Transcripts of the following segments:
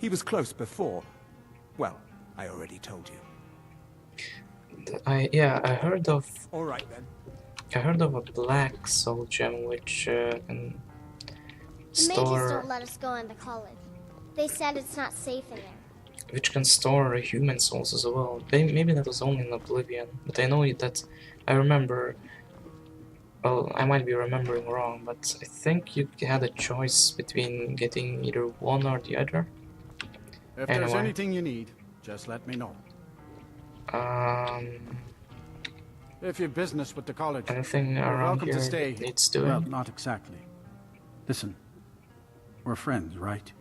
He was close before. Well, I already told you. I heard of All right then. a black soul gem which can The mages store don't let us go into college. They said it's not safe in there. human souls as well. Maybe that was only in Oblivion, but I know that I remember. Well, I might be remembering wrong, but I think you had a choice between getting either one or the other. If there's Anyway. anything you need, just let me know. Um, If you've business with the college, anything you're around welcome here to stay. that needs doing? Well, not exactly. Listen, we're friends, right?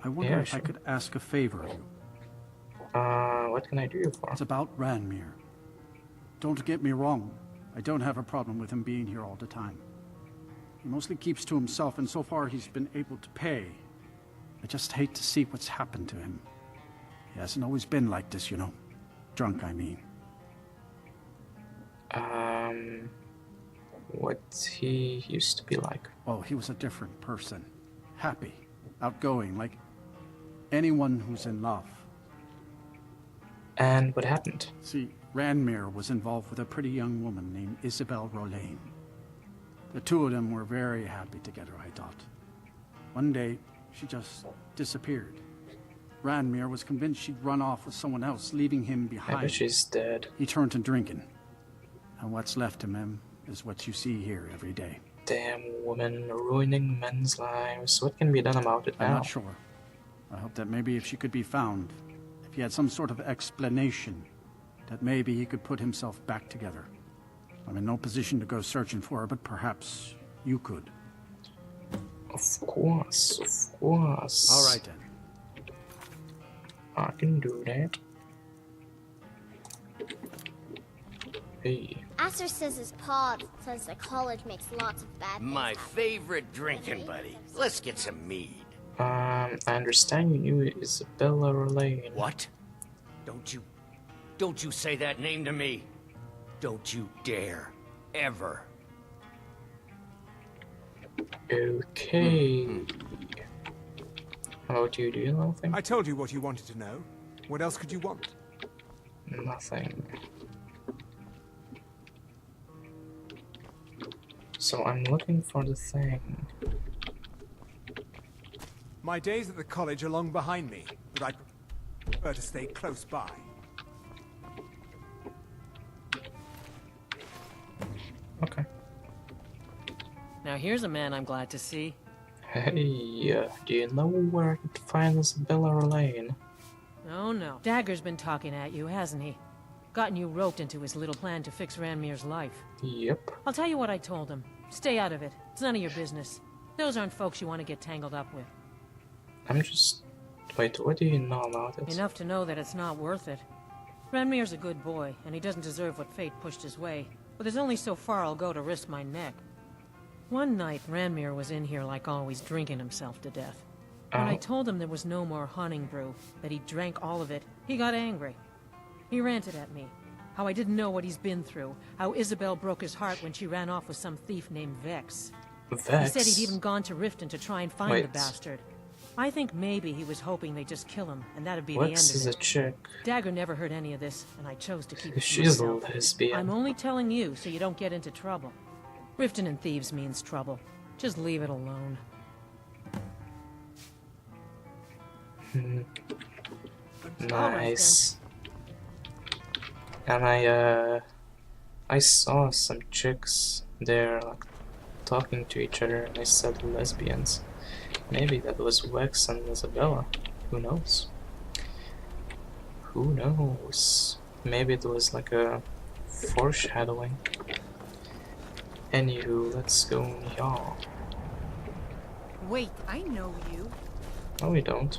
I wonder Yeah, if I sure. could ask a favor of you. What can I do you for? It's about Ranmir. Don't get me wrong. I don't have a problem with him being here all the time. He mostly keeps to himself, and so far he's been able to pay. I just hate to see what's happened to him. He hasn't always been like this, you know. Drunk, I mean. What he used to be like. Oh, he was a different person. Happy, outgoing, like anyone who's in love. And what happened? See, Ranmir was involved with a pretty young woman named Isabel Rolane. The two of them were very happy together, I thought. One day, she just disappeared. Ranmir was convinced she'd run off with someone else, leaving him Maybe behind. she's dead. He turned to drinking. And what's left of him is what you see here every day. Damn woman ruining men's lives. What can be done about it I'm now? not sure. I hope that maybe if she could be found, if he had some sort of explanation, that maybe he could put himself back together. I'm in no position to go searching for her, but perhaps you could. Of course, of course. All right then. I can do that. Hey. Aster says his pa says the college makes lots of bad things My happen. favorite drinking buddy. Let's get some mead. I understand you knew Isabella Rolane. What? Don't you say that name to me. Don't you dare. Ever. Okay. How about you? Do you know anything? I told you what you wanted to know. What else could you want? Nothing. So I'm looking for the thing. My days at the college are long behind me, but I prefer to stay close by. Okay. Now here's a man I'm glad to see. Hey, do you know where I could find Isabella Rolane? Oh no. Dagger's been talking at you, hasn't he? Gotten you roped into his little plan to fix Ranmir's life. Yep. I'll tell you what I told him. Stay out of it. It's none of your business. Those aren't folks you want to get tangled up with. I'm just... Wait, what do you know about it? Enough to know that it's not worth it. Ranmir's a good boy, and he doesn't deserve what fate pushed his way. But there's only so far I'll go to risk my neck. One night, Ranmir was in here like always, drinking himself to death. When I told him there was no more hunting brew, that he drank all of it, he got angry. He ranted at me. How I didn't know what he's been through. How Isabel broke his heart when she ran off with some thief named Vex. Vex? He said he'd even gone to Riften to try and find Wait. the bastard. I think maybe he was hoping they'd just kill him, and that'd be Vex the is end a of it. chick. Dagger never heard any of this, and I chose to keep it to She's a myself. lesbian. I'm only telling you so you don't get into trouble. Riften and thieves means trouble. Just leave it alone. Nice. And I saw some chicks there like talking to each other, and I said lesbians. Maybe that was Vex and Isabella. Who knows? Who knows? Maybe it was like a foreshadowing. Anywho, let's go y'all. Wait, I know you. No, we don't.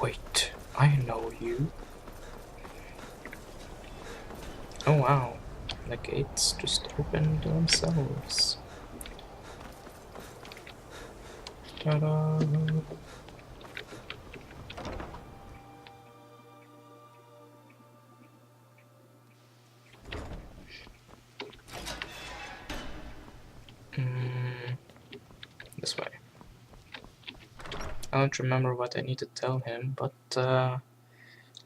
Wait, I know you. Oh wow, the gates just opened themselves. Ta-da! This way. I don't remember what I need to tell him, but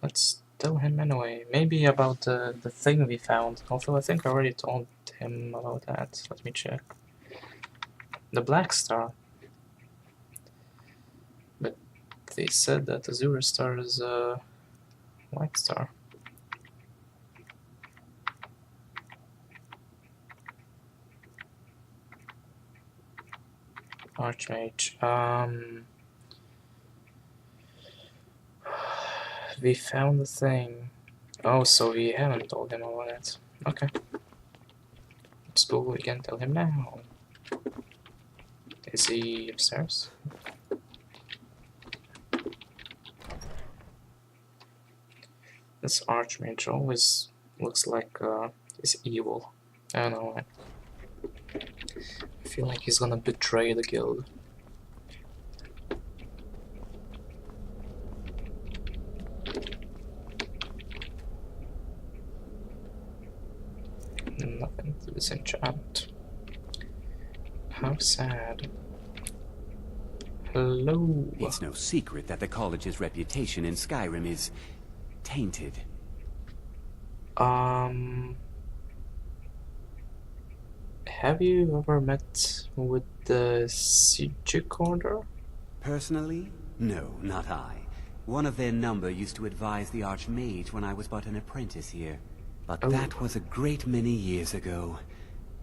let's tell him anyway. Maybe about the thing we found. Although I think I already told him about that. Let me check. The black star. But they said that the Azura star is a white star. Archmage. We found the thing. Oh, so we haven't told him about it. Okay. Let's go. We can tell him now. Is he upstairs? This Archmage always looks like he's evil. I don't know why. I feel like he's gonna betray the guild. Nothing to disenchant. How sad. Hello. It's no secret that the college's reputation in Skyrim is tainted. Have you ever met with the Sijic Order? Personally? No, not I. One of their number used to advise the Archmage when I was but an apprentice here. But that was a great many years ago,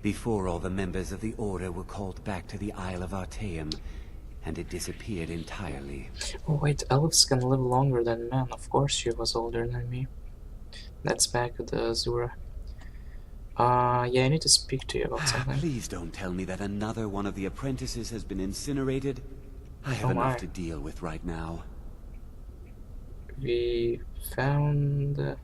before all the members of the Order were called back to the Isle of Artaeum, and it disappeared entirely. Oh wait, elves can live longer than men. Of course she was older than me. That's back at the Azura. Yeah, I need to speak to you about something. Please don't tell me that another one of the apprentices has been incinerated. I have enough to deal with right now. We found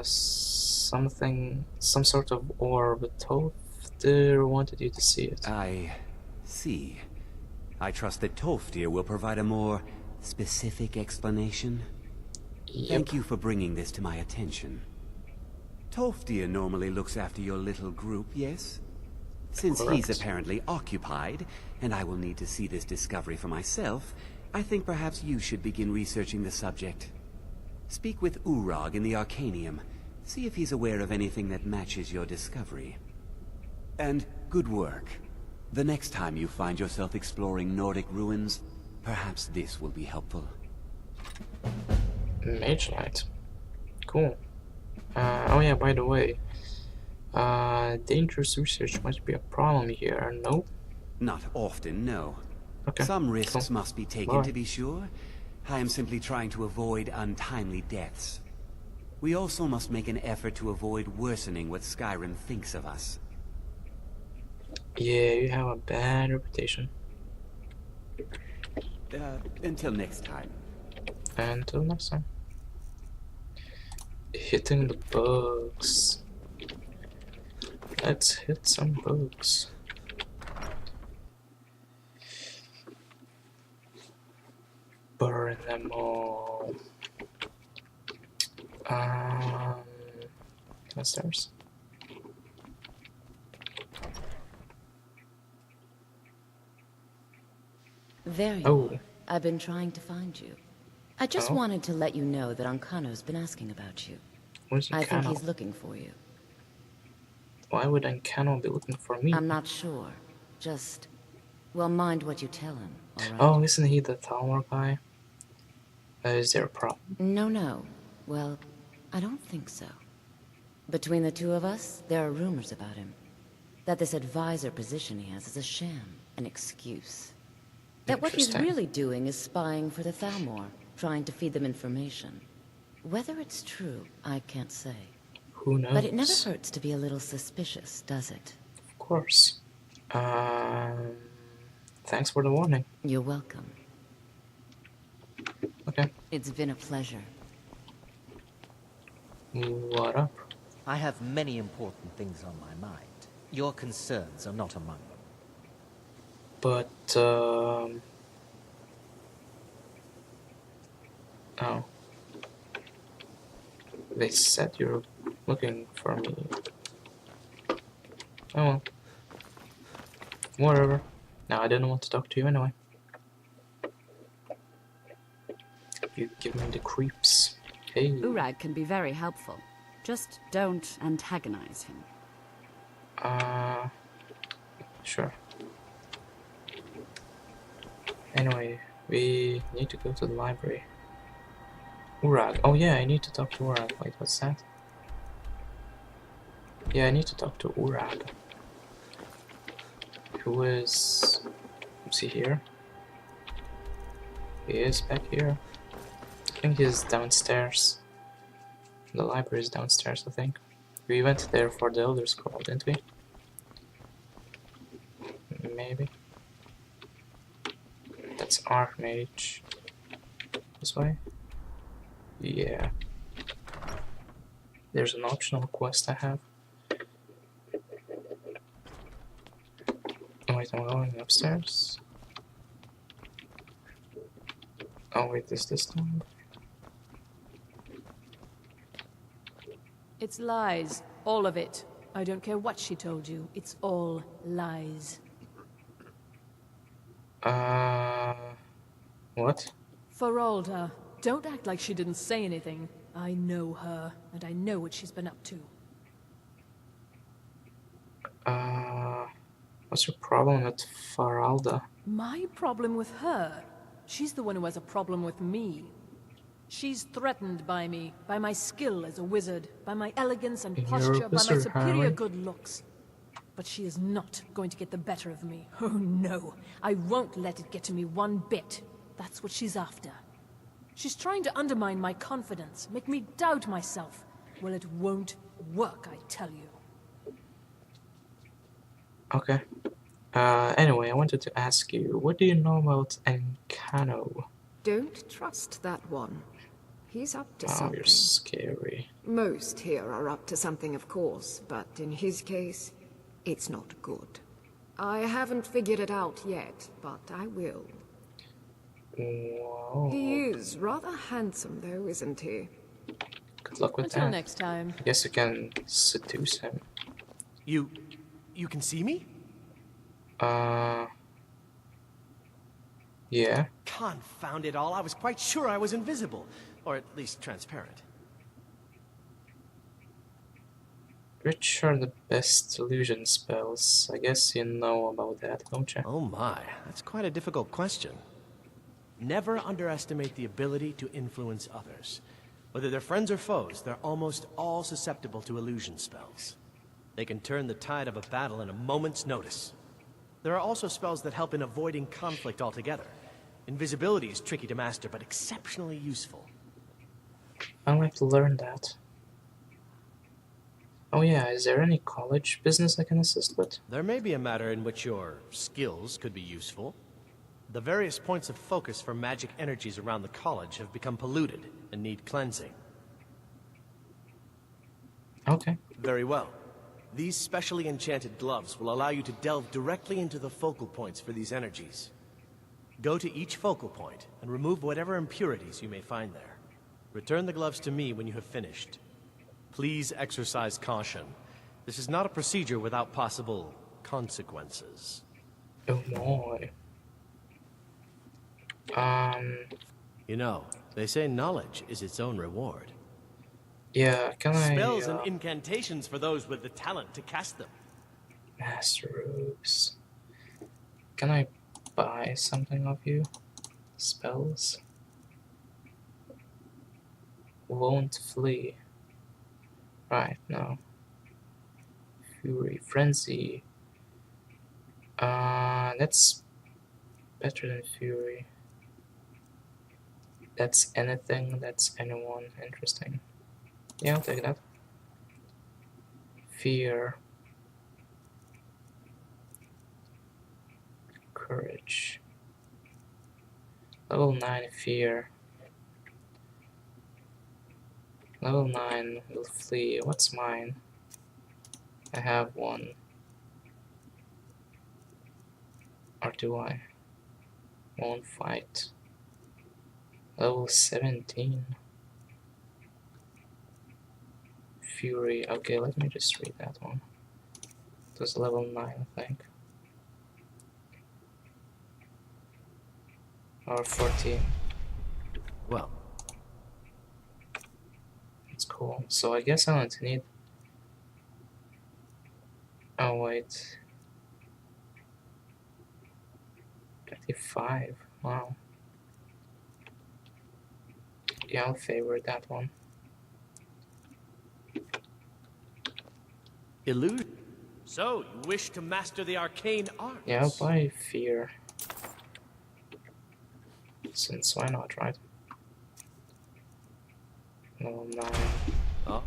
something, some sort of orb. Toftir wanted you to see it. I see. I trust that Toftir will provide a more specific explanation. Yep. Thank you for bringing this to my attention. Toftir normally looks after your little group, yes? Since he's apparently occupied, and I will need to see this discovery for myself, I think perhaps you should begin researching the subject. Speak with Urag in the Arcanium. See if he's aware of anything that matches your discovery. And good work. The next time you find yourself exploring Nordic ruins, perhaps this will be helpful. Mage Knight. Cool. Oh yeah, by the way, dangerous research might be a problem here, no? Not often, no. Okay. Some risks must be taken, Bye. to be sure. I am simply trying to avoid untimely deaths. We also must make an effort to avoid worsening what Skyrim thinks of us. Yeah, you have a bad reputation. Until next time. Until next time. Hitting the bugs. Let's hit some bugs. Burn them all. Downstairs. There you are. I've been trying to find you. I just wanted to let you know that Ancano's been asking about you. Where's I think Ancano? he's looking for you. Why would Ancano be looking for me? I'm not sure. Just, well, mind what you tell him, alright? Oh, isn't he the Thalmor guy? Is there a problem? No. Well, I don't think so. Between the two of us, there are rumors about him. That this advisor position he has is a sham, an excuse. That what he's really doing is spying for the Thalmor, trying to feed them information. Whether it's true, I can't say. Who knows? But it never hurts to be a little suspicious, does it? Of course. Thanks for the warning. You're welcome. Okay. It's been a pleasure. What up? I have many important things on my mind. Your concerns are not among them. But, oh. They said you're looking for me. Oh well. Whatever. Now I didn't want to talk to you anyway. You give me the creeps. Hey. Urag can be very helpful. Just don't antagonize him. Sure. Anyway, we need to go to the library. Urag. Oh yeah, I need to talk to Urag. Wait, what's that? Yeah, I need to talk to Urag. Who is... Is he here? He is back here. I think he's downstairs. The library is downstairs, I think. We went there for the Elder Scroll, didn't we? Maybe. That's Archmage. This way? Yeah. There's an optional quest I have. Oh wait, I'm going upstairs. Oh wait, is this one? It's lies. All of it. I don't care what she told you. It's all lies. What? Feralda, don't act like she didn't say anything. I know her, and I know what she's been up to. What's your problem with Feralda? My problem with her? She's the one who has a problem with me. She's threatened by me, by my skill as a wizard, by my elegance and posture, by my superior good looks. But she is not going to get the better of me. Oh no, I won't let it get to me one bit. That's what she's after. She's trying to undermine my confidence, make me doubt myself. Well, it won't work, I tell you. Okay. Anyway, I wanted to ask you, what do you know about Encano? Don't trust that one. He's up to something. Oh, you're scary. Most here are up to something, of course, but in his case, it's not good. I haven't figured it out yet, but I will. Whoa. He is rather handsome, though, isn't he? Good luck with that. Until next time. I guess you can seduce him. You can see me? Yeah. Confound it all, I was quite sure I was invisible. Or at least transparent. Which are the best illusion spells? I guess you know about that, don't you? Oh my, that's quite a difficult question. Never underestimate the ability to influence others. Whether they're friends or foes, they're almost all susceptible to illusion spells. They can turn the tide of a battle in a moment's notice. There are also spells that help in avoiding conflict altogether. Invisibility is tricky to master, but exceptionally useful. I'd like to learn that. Oh yeah, is there any college business I can assist with? There may be a matter in which your skills could be useful. The various points of focus for magic energies around the college have become polluted and need cleansing. Okay. Very well. These specially enchanted gloves will allow you to delve directly into the focal points for these energies. Go to each focal point and remove whatever impurities you may find there. Return the gloves to me when you have finished. Please exercise caution. This is not a procedure without possible consequences. Oh boy. You know, they say knowledge is its own reward. Yeah, can I... Spells and incantations for those with the talent to cast them. Master robes. Can I buy something of you? Spells? Won't flee. Right, no. Fury, frenzy. That's better than fury. That's anything, that's anyone. Interesting. Yeah, I'll take that. Fear. Courage. Level 9 fear. Level 9 will flee. What's mine? I have one. Or do I? Won't fight. Level 17. Fury. Okay, let me just read that one. It was level 9, I think. Or 14. Well, It's cool. So I guess I don't need... Oh wait. 25. Wow. Yeah, I'll favor that one. illusion. So, you wish to master the arcane arts? Yeah, I'll buy fear. Since why not, right? No, 9. Oh.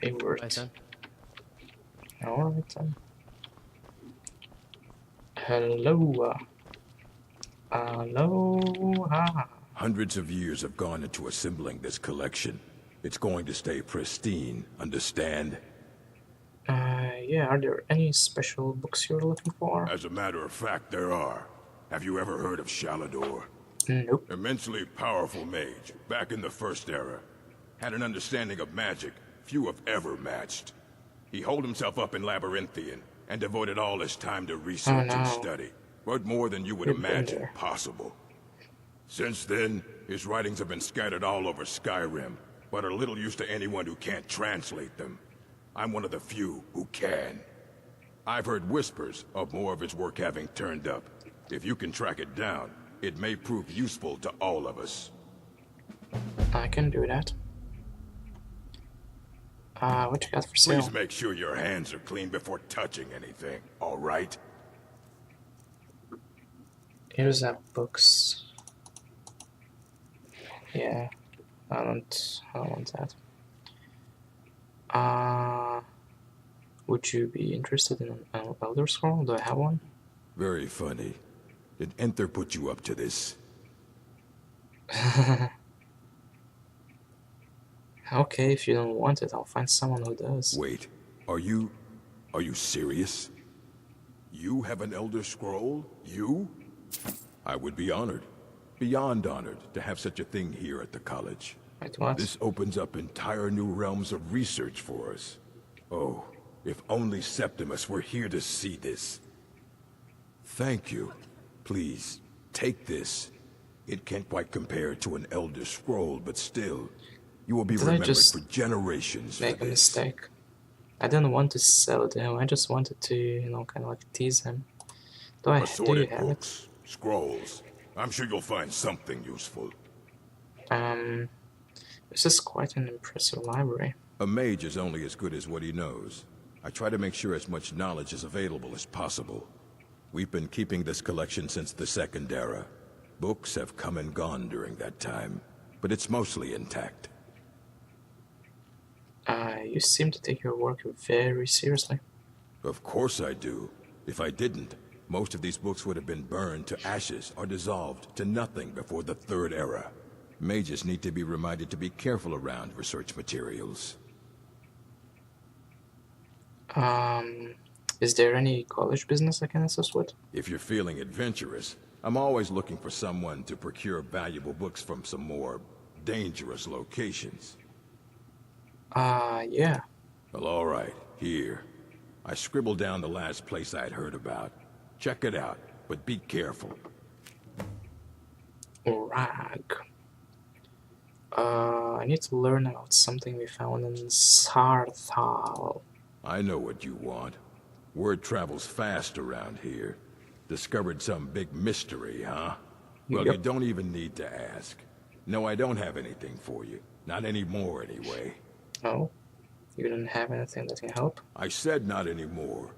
Favorite. Right then. Alright then. Hello. Aloha. Hundreds of years have gone into assembling this collection. It's going to stay pristine, understand? Yeah, are there any special books you're looking for? As a matter of fact, there are. Have you ever heard of Shalador? Nope. Immensely powerful mage, back in the First Era. Had an understanding of magic few have ever matched. He holed himself up in Labyrinthian, and devoted all his time to research and study. But more than you would imagine possible. Since then, his writings have been scattered all over Skyrim, but are little use to anyone who can't translate them. I'm one of the few who can. I've heard whispers of more of his work having turned up. If you can track it down, it may prove useful to all of us. I can do that. What you got for sale? Please make sure your hands are clean before touching anything, all right? Here's that books. Yeah, I don't want that. Would you be interested in an Elder Scroll? Do I have one? Very funny. Did Enter put you up to this? Okay, if you don't want it, I'll find someone who does. Wait, are you serious? You have an Elder Scroll? You? I would be honored, beyond honored, to have such a thing here at the college. Wait, what? This opens up entire new realms of research for us. Oh, if only Septimus were here to see this. Thank you. Please, take this. It can't quite compare to an Elder Scroll, but still, you will be remembered for generations. Make a mistake. I didn't want to sell it to him. I just wanted to, you know, kind of like tease him. Do you have books, scrolls. I'm sure you'll find something useful. This is quite an impressive library. A mage is only as good as what he knows. I try to make sure as much knowledge is available as possible. We've been keeping this collection since the Second Era. Books have come and gone during that time, but it's mostly intact. You seem to take your work very seriously. Of course I do. If I didn't, most of these books would have been burned to ashes or dissolved to nothing before the Third Era. Mages need to be reminded to be careful around research materials. Is there any college business I can assist with? If you're feeling adventurous, I'm always looking for someone to procure valuable books from some more dangerous locations. Yeah. Well, all right, here. I scribbled down the last place I'd heard about. Check it out, but be careful. Rag. I need to learn about something we found in Sarthal. I know what you want. Word travels fast around here. Discovered some big mystery, huh? Well, you don't even need to ask. No, I don't have anything for you. Not anymore, anyway. Oh? You don't have anything that can help? I said not anymore.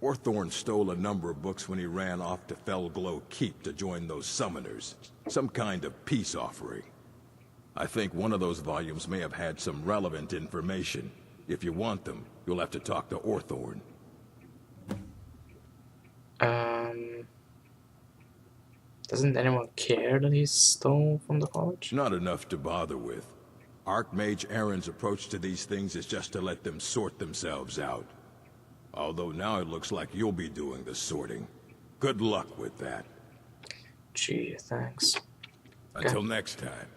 Orthorn stole a number of books when he ran off to Felglow Keep to join those summoners. Some kind of peace offering. I think one of those volumes may have had some relevant information. If you want them, you'll have to talk to Orthorn. Doesn't anyone care that he stole from the college? Not enough to bother with. Archmage Aaron's approach to these things is just to let them sort themselves out. Although now it looks like you'll be doing the sorting. Good luck with that. Gee, thanks. Until next time.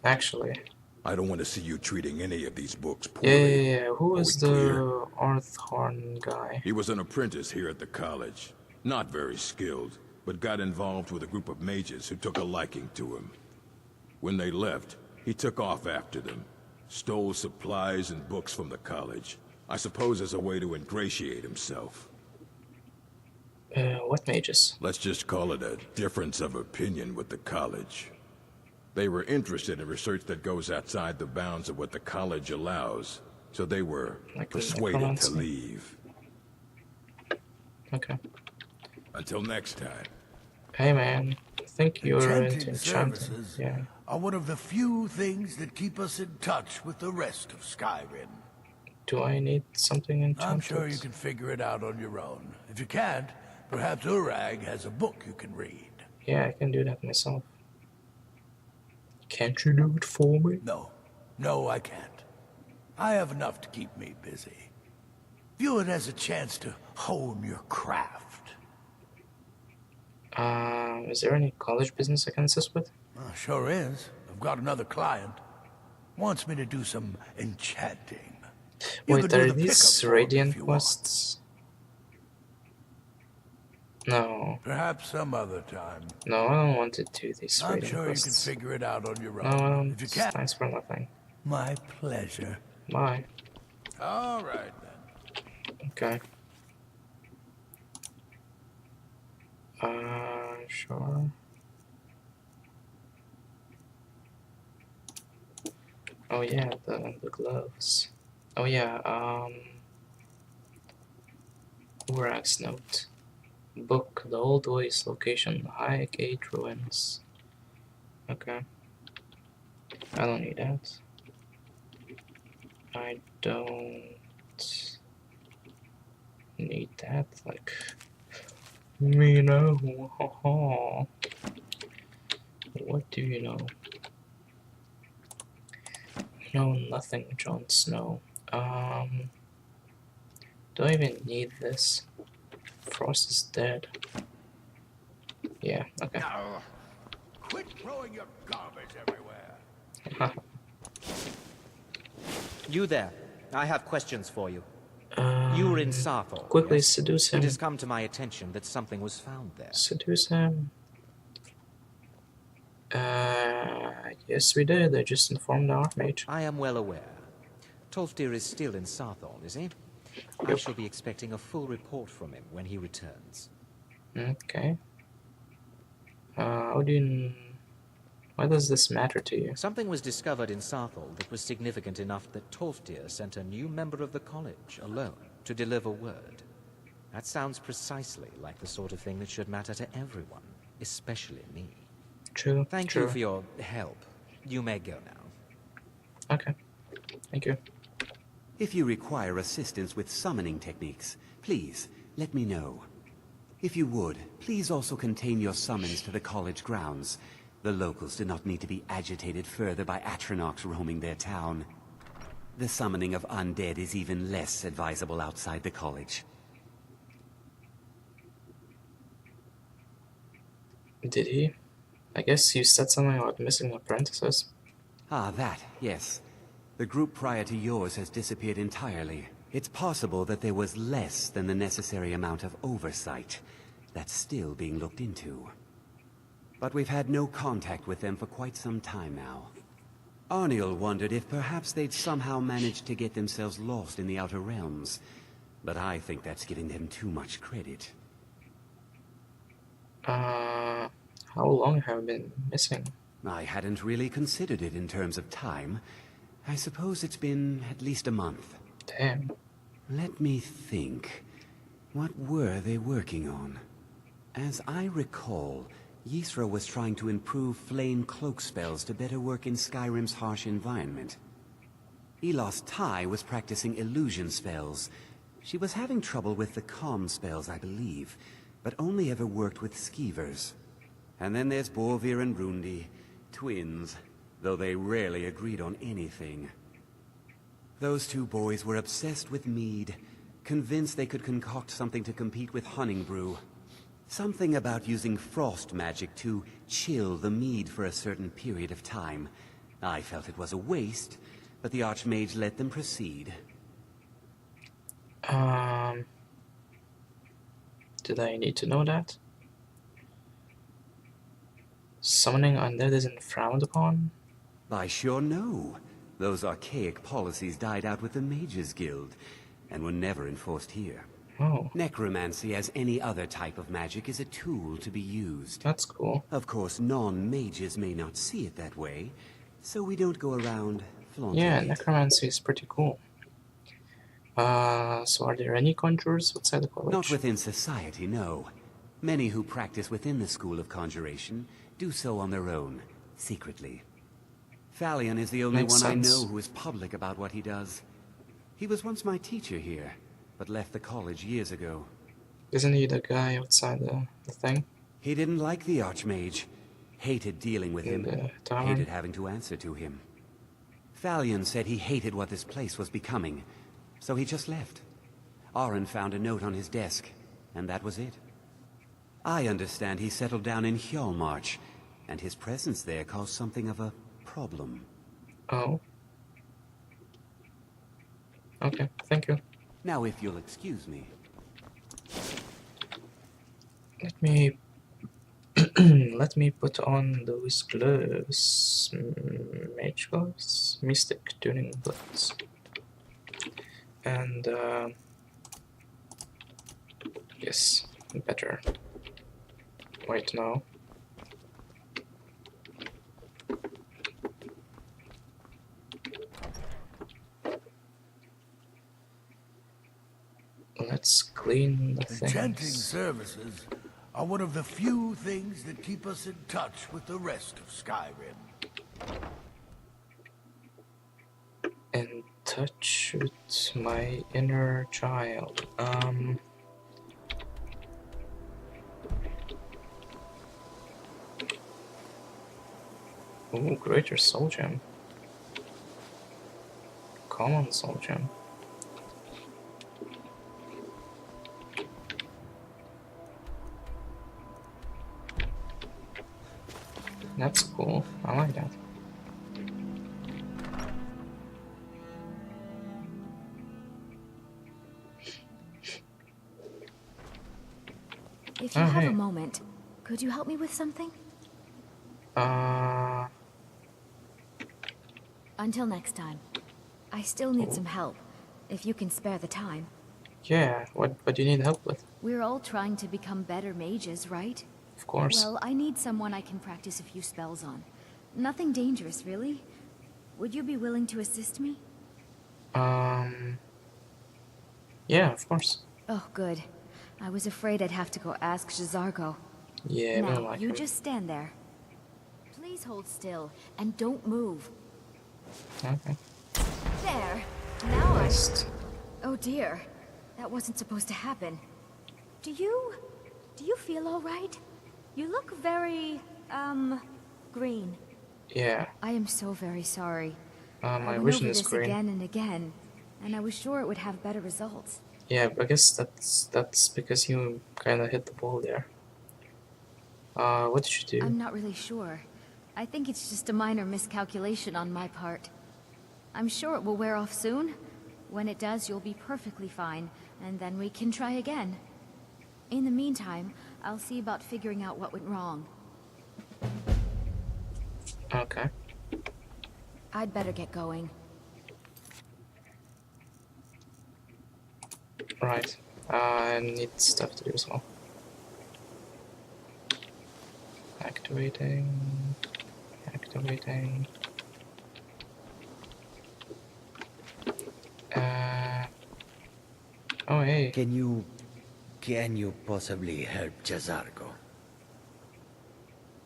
Actually, I don't want to see you treating any of these books Yeah, poorly. yeah, yeah. Who Are is we clear? the Arthorn guy? He was an apprentice here at the college. Not very skilled, but got involved with a group of mages who took a liking to him. When they left, he took off after them. Stole supplies and books from the college. I suppose as a way to ingratiate himself. What mages? Let's just call it a difference of opinion with the college. They were interested in research that goes outside the bounds of what the college allows, so they were persuaded to necromancy? leave. Okay. Until next time. Hey man, I think you're into Enchanting enchanting. services Yeah. are one of the few things that keep us in touch with the rest of Skyrim. Do I need something enchanted? I'm sure you can figure it out on your own. If you can't, perhaps Urag has a book you can read. Yeah, I can do that myself. Can't you do it for me? No, I can't. I have enough to keep me busy. View it as a chance to hone your craft. Is there any college business I can assist with? Sure is. I've got another client. Wants me to do some enchanting. You Wait, could do are the pickup these for him if radiant you want. quests? No. Perhaps some other time. No, I don't want to do these I'm radiant sure quests. you can figure it out on your No, own. I don't. If you can't, Thanks for nothing. my pleasure. Bye. All right then. Okay. Sure. Oh yeah, the gloves. Oh yeah, Urag's note. Book, the old ways location, High Gate Ruins. Okay. I don't need that. I don't need that, like... Me know, haha. What do you know? No, nothing, Jon Snow. Do I even need this? Frost is dead. Yeah, okay. Now, quit throwing your garbage everywhere. You there. I have questions for you. You were in Sarthor. Quickly yes? seduce him. It has come to my attention that something was found there. Seduce him. Yes we did. I just informed the Archmage. I am well aware. Tolfdir is still in Sarthor, is he? I shall be expecting a full report from him when he returns. Okay. How do you... Why does this matter to you? Something was discovered in Sarthor that was significant enough that Tolfdir sent a new member of the college, alone, to deliver word. That sounds precisely like the sort of thing that should matter to everyone, especially me. True. Thank you for your help. You may go now. Okay. Thank you. If you require assistance with summoning techniques, please let me know. If you would, please also contain your summons to the college grounds. The locals do not need to be agitated further by Atronachs roaming their town. The summoning of undead is even less advisable outside the college. Did he? I guess you said something about missing apprentices. Ah, that, yes. The group prior to yours has disappeared entirely. It's possible that there was less than the necessary amount of oversight. That's still being looked into. But we've had no contact with them for quite some time now. Arniel wondered if perhaps they'd somehow managed to get themselves lost in the Outer Realms. But I think that's giving them too much credit. How long have I been missing? I hadn't really considered it in terms of time. I suppose it's been at least a month. Damn. Let me think. What were they working on? As I recall, Ysra was trying to improve flame cloak spells to better work in Skyrim's harsh environment. Elos Tai was practicing illusion spells. She was having trouble with the calm spells, I believe, but only ever worked with skeevers. And then there's Borvir and Rundi, twins, though they rarely agreed on anything. Those two boys were obsessed with mead, convinced they could concoct something to compete with Honningbrew. Something about using frost magic to chill the mead for a certain period of time. I felt it was a waste, but the Archmage let them proceed. Did I need to know that? Summoning undead isn't frowned upon? I sure know. Those archaic policies died out with the Mages Guild, and were never enforced here. Oh. Necromancy, as any other type of magic, is a tool to be used. That's cool. Of course, non-mages may not see it that way, so we don't go around flaunting Yeah, it. necromancy is pretty cool. So are there any conjurers outside the college? Not within society, no. Many who practice within the School of Conjuration do so on their own, secretly. Fallion is the only Makes one sense. I know who is public about what he does. He was once my teacher here, but left the college years ago. Isn't he the guy outside the thing? He didn't like the Archmage. Hated dealing with In him. the tavern? Hated having to answer to him. Fallion said he hated what this place was becoming, so he just left. Aron found a note on his desk, and that was it. I understand he settled down in Hjalmarch, and his presence there caused something of a problem. Oh. Okay, thank you. Now, if you'll excuse me. Let me let me put on those gloves. Mage gloves? Mystic tuning gloves. And yes, better. Wait, no. Let's clean the Enchanting things. services are one of the few things that keep us in touch with the rest of Skyrim. In touch with my inner child. Ooh, greater soul gem. Common soul gem. That's cool. I like that. If you Oh, have hey. a moment, could you help me with something? Until next time. I still need some help, if you can spare the time. Yeah, what do you need help with? We're all trying to become better mages, right? Of course. Well, I need someone I can practice a few spells on. Nothing dangerous, really. Would you be willing to assist me? Yeah, of course. Oh, good. I was afraid I'd have to go ask Jazargo. Yeah, I don't Now, like you him. just stand there. Please hold still, and don't move. Okay. There! Now I... Rest. Oh dear. That wasn't supposed to happen. Do you feel alright? You look very, green. Yeah. I am so very sorry. My I went vision over is this green. again and again, and I was sure it would have better results. Yeah, I guess that's because you kind of hit the ball there. What did you do? I'm not really sure. I think it's just a minor miscalculation on my part. I'm sure it will wear off soon. When it does, you'll be perfectly fine, and then we can try again. In the meantime, I'll see about figuring out what went wrong. Okay. I'd better get going. Right. I need stuff to do as well. Activating. Activating. Oh, hey. Can you possibly help Jazargo?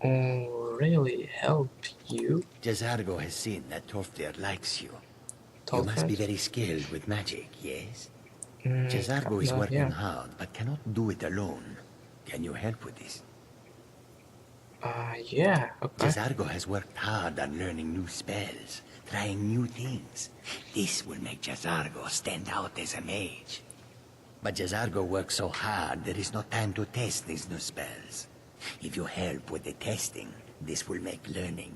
Oh, really? Help you? Jazargo has seen that Tolfdir likes you. You Tolfdir? must be very skilled with magic, yes? Mm, Jazargo is kinda, working yeah. hard, but cannot do it alone. Can you help with this? Yeah, okay. Jazargo has worked hard on learning new spells, trying new things. This will make Jazargo stand out as a mage. But Jazargo works so hard, there is no time to test these new spells. If you help with the testing, this will make learning